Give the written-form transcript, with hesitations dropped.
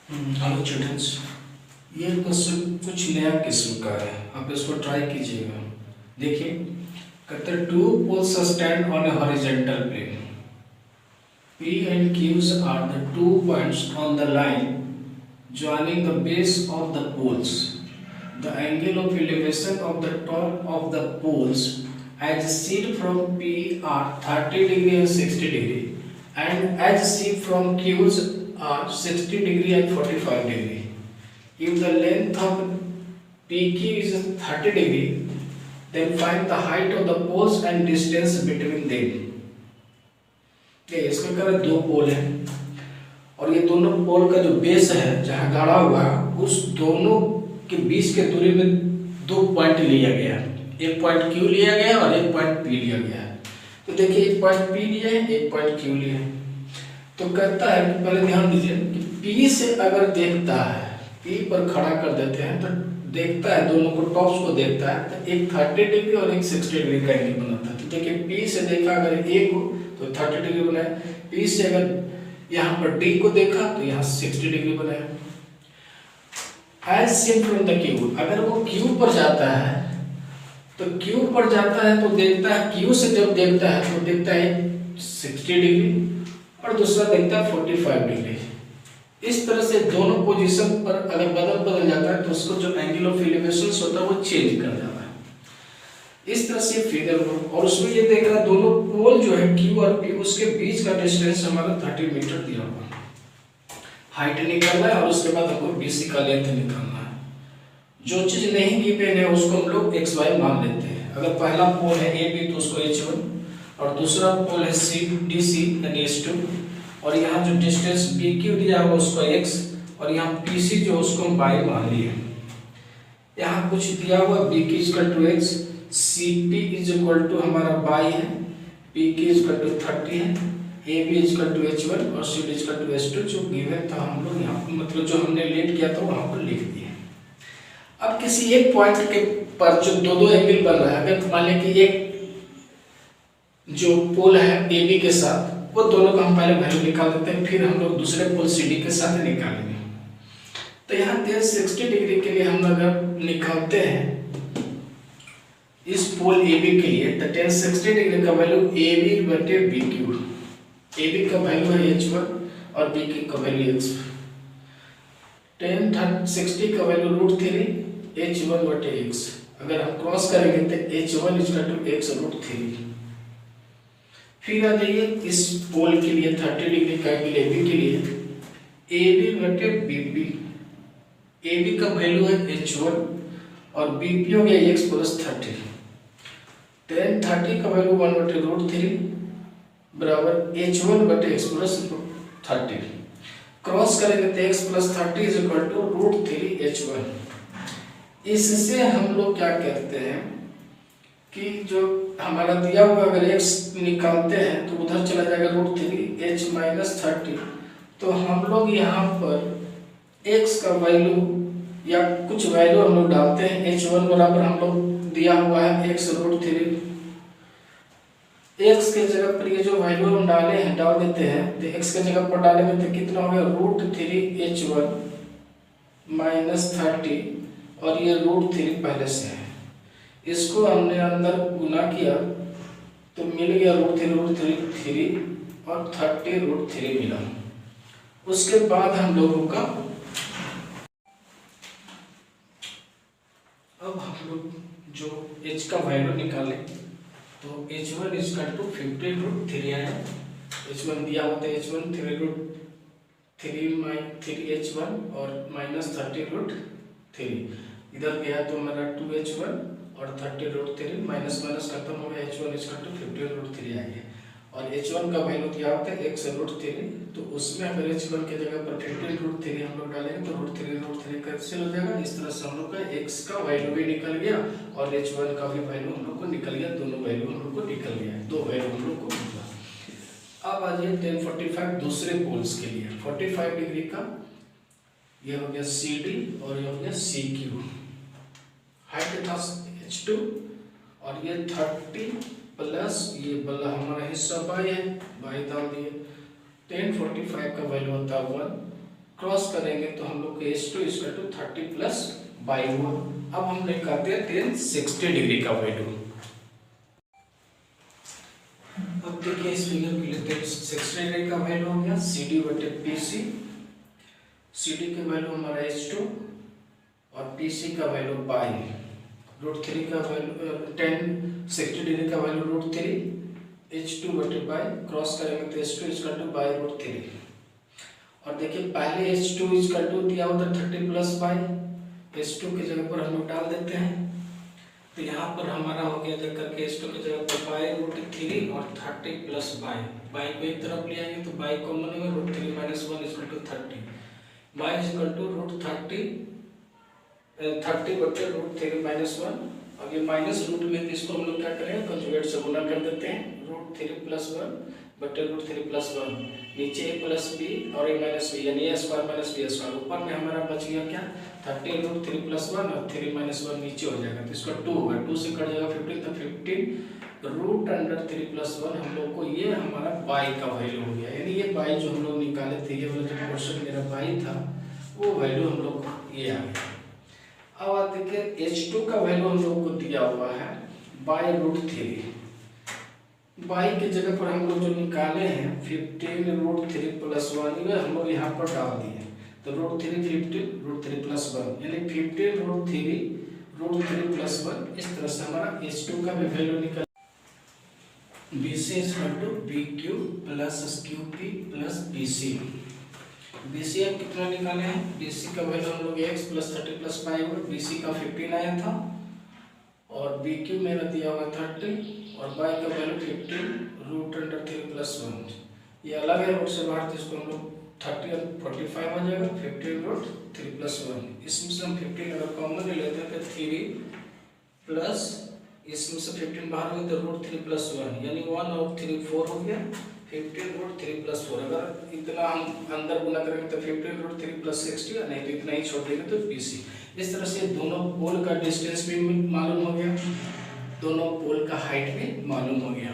Hello children's. ये question कुछ नया किस्म का है, आप इसको ट्राई कीजिएगा। देखिए, कहते हैं two poles stand on a horizontal plane. P and Q's are the 2 points on the line joining the base of the poles. The angle of elevation of the top of the poles as seen from P are 30 degree and 60 degree, and as seen from Q's are 60 degree and 45 degree. If the length of PQ is 30 degree, then find the height of the poles and distance between them. इसमें करें दो पोल हैं और ये दोनों पोल का जो base है जहाँ गाड़ा हुआ है उस दोनों के बीच के दूरी में 2 पॉइंट लिया गया है। एक पॉइंट Q लिया गया है और एक पॉइंट P लिया गया है। तो देखिए, एक पॉइंट P लिया है, एक पॉइंट Q लिया है। तो कहता है कि पहले ध्यान दीजिए कि P से अगर देखता है, P पर खड़ा कर देते हैं तो देखता है, दोनों को टॉप्स को देखता है तो एक 30 डिग्री और एक 60 डिग्री का एंगल बनाता है। तो देखिए, P से देखा अगर एक को तो 30 डिग्री बनाया, P से अगर यहाँ पर D को देखा तो यहाँ 60 डिग्री बनाया। As seen from the Q, अगर वो Q पर जाता है तो Q पर जाता है तो देखता है, Q से जब देखता है तो देखता है 60 डिग्री और दूसरा देखता है 45 डिग्री। इस तरह से दोनों पोजीशन पर अगर बदल जाता है तो उसको जो एंगल ऑफ एलिवेशन होता है वो चेंज कर जाता है। इस तरह से फिगर और उसमें ये देख रहा है दोनों पोल जो है Q और P उसके बीच का डिस्टेंस हमारा 30 मीटर दिया हुआ है। हाइट निकालना है और उसके बाद हमको BC का लेंथ निकालना है। जो चीज नहीं गिवन है उसको हम लोग XY मान लेते हैं। अगर पहला पोल है AB तो उसको H1 और दूसरा पोल है DC यानी H2 और यहाँ जो डिस्टेंस BQ दिया हुआ उसको X और यहाँ PC जो उसको हम Y मान लिए। यहाँ कुछ दिया हुआ BQ = X, CP = हमारा Y है, PQ = 30 है, AB = H1 और CD = H2 जो गिवन था हम लोग यहाँ मतलब जो हमने लेट किया था वहाँ पर लिख दिए। अब किसी एक पॉइंट के पर जो दो एंगल बन रहा है, अगर मान लें कि एक जो पोल है AB के साथ वो दोनों का हम पहले वैल्यू निकाल देते हैं, फिर हम लोग दूसरे पोल CD के साथ निकालेंगे। तो यहाँ 60 डिग्री के लिए हम अगर निकालते हैं इस पोल AB के लिए तो 60 डिग्री का वैल्यू AB/BQ, AB का वैल्यू है H1 और BQ का वैल्यू X। 60 का वैल्यू √3 H1/X। अगर हम क्रॉस करेंगे तो H1 = X√3। फिर आ जाइए इस पोल के लिए 30 डिग्री का एंगल AB के लिए AB/BP। AB का वैल्यू है H1 और BP हो गया X + 30। 30 का वैल्यू 1/√3 बराबर H1/X + 30। क्रॉस करेंगे तो X + 30 = √3 H1। इससे हम लोग क्या कहते हैं कि जो हमारा दिया हुआ अगर x निकालते हैं तो उधर चला जाएगा √3 H - 30। तो हम लोग यहाँ पर x का वैल्यू या कुछ वैल्यू हम लोग डालते हैं। H1 बराबर हम लोग दिया हुआ है X√3। x के जगह पर ये जो वैल्यू हम डाले हैं डाल देते हैं तो x के जगह पर डालेंगे तो कितना हो गया √3 H1 - 30 और ये √3 पहले से है, इसको हमने अंदर गुना किया तो मिल गया √3 और 30 √3 मिला। उसके बाद हम लोगों का अब हम लोग जो h का वैल्यू निकाले तो H1 = 50 √3 आया। H1 दिया होता है H1 3 H1 और -30 √3 इधर गया तो हमारा 2H1 और 30 √3 माइनस खत्म हो गया। H1 = 50 √3 आ गया और H1 का वैल्यू दिया होता है X√3। तो उसमें अगर H1 के जगह पर 50 √3 हम लोग डालेंगे तो √3 कैंसिल हो जाएगा। इस तरह से हम लोग का X का वैल्यू भी निकल गया और H1 का भी वैल्यू हम लोग को निकल गया। दोनों वैल्यू हम लोग को निकल गया, दो वैल्यू हम लोग को मिला। अब आ जाइए 1045 दूसरे पोल्स के लिए। 45 डिग्री का ये हो गया CD और ये हो गया CQ। हाइट था H2 और ये 30 प्लस ये बल्ला हमारा हिस्सा y है, y डाल दिए। 1045 का वैल्यू होता है 1 क्रॉस करेंगे तो हम लोग H2 equal to 30 plus by हुआ। अब हम निकालते हैं tan 60 डिग्री का वैल्यू। अब देखिए इस फिगर के लिए tan 60 डिग्री का वैल्यू हो गया CD बटे PC। CD का वैल्यू हमारा H2 और PC का वैल्यू बाई √3 का वैल्यू tan 60 डिग्री का वैल्यू √3 H2 बटे बाई क्रॉस करेंगे तो H2 इक्वल टू बाई √3। और देखिए पहले H2 इक्वल टू दिया हुआ था 30 प्लस बाई, H2 की जगह पर हम लोग डाल देते हैं तो यहाँ पर हमारा हो गया जाकर के H2 की जगह पर बाई √3 और 30 प्लस बाई। बाई को एक तरफ ले आएंगे तो बाई कॉमन होगा √3 minus 1 equal to 30। By equal to √30 बटे √3 माइनस 1। अब ये माइनस रूट में इसको हम लोग क्या करेंगे कंजुगेट से गुना कर देते हैं √3 प्लस 1 बटे √3 प्लस 1। नीचे a प्लस बी और a माइनस बी यानी a square minus b square. ऊपर में हमारा बच गया क्या 30 √3 प्लस 1 और 3 माइनस 1 नीचे हो जाएगा तो इसका 2 होगा। 2 से कट जाएगा 15 तो 15 √3 प्लस 1 हम लोग को ये हमारा बाई का वैल्यू हो गया। यानी ये बाई जो हम लोग निकाले थे ये वाला जो क्वेश्चन मेरा बाई था वो वैल्यू हम लोग को ये आ गया। अब आप देखिए H2 का वैल्यू हम लोग को दिया हुआ है बाई √3। बाई की जगह पर हम लोग जो निकाले हैं 15 √3 प्लस 1 ये हम लोग यहाँ पर डाल दिए तो √3 15 √3 प्लस 1 यानी 15 √3 प्लस 1। इस तरह से हमारा H2 का भी वैल्यू निकल BC equal to BQ plus QP plus BC। BC अब कितना निकाले हैं BC का वैल्यू हम लोग x प्लस 30 प्लस बाई हुआ। BC का 15 आया था और BQ मेरा दिया हुआ 30 और बाई का वैल्यू 15 √3 प्लस 1। ये अलग है रूट से बाहर तो इसको हम लोग 30 और 45 हो जाएगा 15 √3 प्लस 1। इसमें से हम 15 अगर कॉमन ले लेते हैं तो 3 प्लस इसमें से 15 बाहर हो गया तो √3 प्लस 1 यानी 1 और 3 4 हो गया 15 √3 प्लस 4। अगर इतना हम अंदर गुना करेंगे तो 15 √3 प्लस 60 नहीं तो इतना ही छोड़ देंगे तो BC। इस तरह से दोनों पोल का डिस्टेंस भी मालूम हो गया, दोनों पोल का हाइट भी मालूम हो गया।